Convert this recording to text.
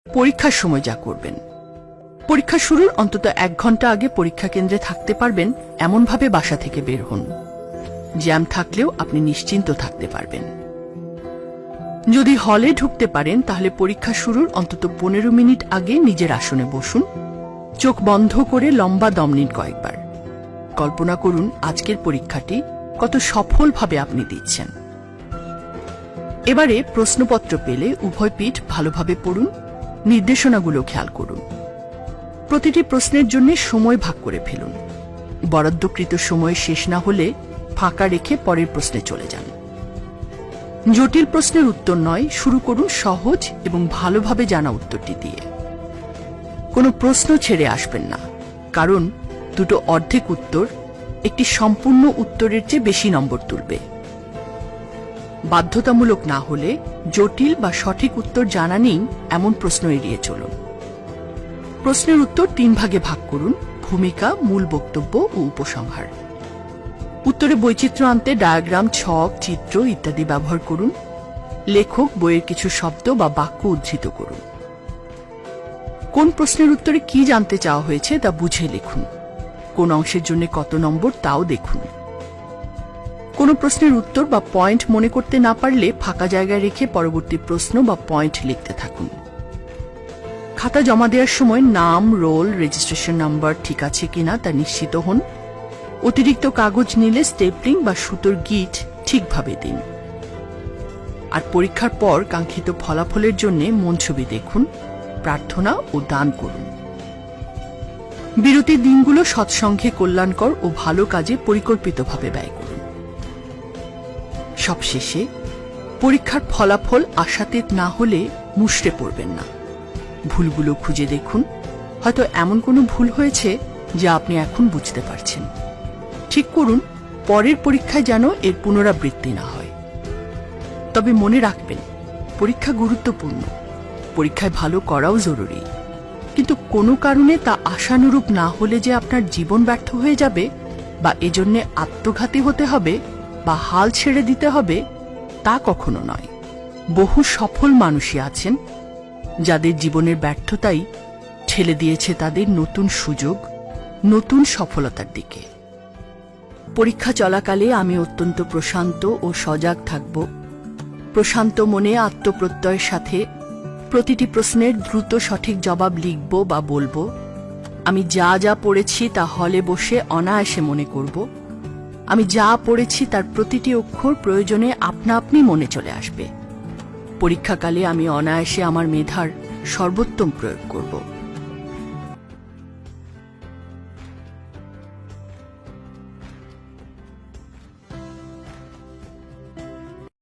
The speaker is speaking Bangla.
পরীক্ষার সময় যা করবেন, পরীক্ষা শুরুর অন্তত 1 ঘন্টা আগে পরীক্ষা কেন্দ্রে থাকতে পারবেন এমনভাবে বাসা থেকে বের হন, জ্যাম থাকলেও আপনি নিশ্চিন্ত থাকতে পারবেন। যদি হলে ঢুকতে পারেন তাহলে পরীক্ষা শুরুর অন্তত 15 মিনিট আগে নিজের আসনে বসুন, চোখ বন্ধ করে লম্বা দম নিন কয়েকবার। কল্পনা করুন আজকের পরীক্ষাটি কত সফলভাবে আপনি দিচ্ছেন। এবারে প্রশ্নপত্র পেলে উভয় পিঠ ভালোভাবে পড়ুন, নির্দেশনাগুলো খেয়াল করুন। প্রতিটি প্রশ্নের জন্য সময় ভাগ করে ফেলুন। বরাদ্দকৃত সময় শেষ না হলে ফাঁকা রেখে পরের প্রশ্নে চলে যান। জটিল প্রশ্নের উত্তর নয়, শুরু করুন সহজ এবং ভালোভাবে জানা উত্তরটি দিয়ে। কোনো প্রশ্ন ছেড়ে আসবেন না, কারণ দুটো অর্ধেক উত্তর একটি সম্পূর্ণ উত্তরের চেয়ে বেশি নম্বর তুলবে। বাধ্যতামূলক না হলে জটিল বা সঠিক উত্তর জানা নেই এমন প্রশ্ন এড়িয়ে চলুন। প্রশ্নের উত্তর 3 ভাগে ভাগ করুন: ভূমিকা, মূল বক্তব্য ও উপসংহার। উত্তরে বৈচিত্র্য আনতে ডায়াগ্রাম, ছক, চিত্র ইত্যাদি ব্যবহার করুন। লেখক বইয়ের কিছু শব্দ বা বাক্য উদ্ধৃত করুন। কোন প্রশ্নের উত্তরে কি জানতে চাওয়া হয়েছে তা বুঝে লিখুন। কোন অংশের জন্য কত নম্বর তাও দেখুন। কোন প্রশ্নের উত্তর বা পয়েন্ট মনে করতে না পারলে ফাঁকা জায়গায় রেখে পরবর্তী প্রশ্ন বা পয়েন্ট লিখতে থাকুন। খাতা জমা দেওয়ার সময় নাম, রোল, রেজিস্ট্রেশন নাম্বার ঠিক আছে কিনা তা নিশ্চিত হন। অতিরিক্ত কাগজ নিলে স্টেপলিং বা সুতোর গিট ঠিকভাবে দিন। আর পরীক্ষার পর কাঙ্ক্ষিত ফলাফলের জন্য মন ছবি দেখুন, প্রার্থনা ও দান করুন। বিরতির দিনগুলো সৎসঙ্গে কল্যাণকর ও ভালো কাজে পরিকল্পিতভাবে ব্যয় করুন। সবশেষে পরীক্ষার ফলাফল আশাতীত না হলে মুষড়ে পড়বেন না। ভুলগুলো খুঁজে দেখুন, হয়তো এমন কোনো ভুল হয়েছে যা আপনি এখন বুঝতে পারছেন। ঠিক করুন পরের পরীক্ষায় যেন এর পুনরাবৃত্তি না হয়। তবে মনে রাখবেন, পরীক্ষা গুরুত্বপূর্ণ, পরীক্ষায় ভালো করাও জরুরি, কিন্তু কোনো কারণে তা আশানুরূপ না হলে যে আপনার জীবন ব্যর্থ হয়ে যাবে বা এজন্য আত্মঘাতী হতে হবে বা হাল ছেড়ে দিতে হবে তা কখনো নয়। বহু সফল মানুষই আছেন যাদের জীবনের ব্যর্থতাই ঠেলে দিয়েছে তাদের নতুন সুযোগ, নতুন সফলতার দিকে। পরীক্ষা চলাকালে আমি অত্যন্ত প্রশান্ত ও সজাগ থাকব। প্রশান্ত মনে আত্মপ্রত্যয়ের সাথে প্রতিটি প্রশ্নের দ্রুত সঠিক জবাব লিখব বা বলবো। আমি যা যা পড়েছি তা হলে বসে অনায়াসে মনে করব। আমি যা পড়েছি তার প্রতিটি অক্ষর প্রয়োজনে আপনা আপনি মনে চলে আসবে। পরীক্ষাকালে আমি অনায়াসে আমার মেধার সর্বোত্তম প্রয়োগ করব।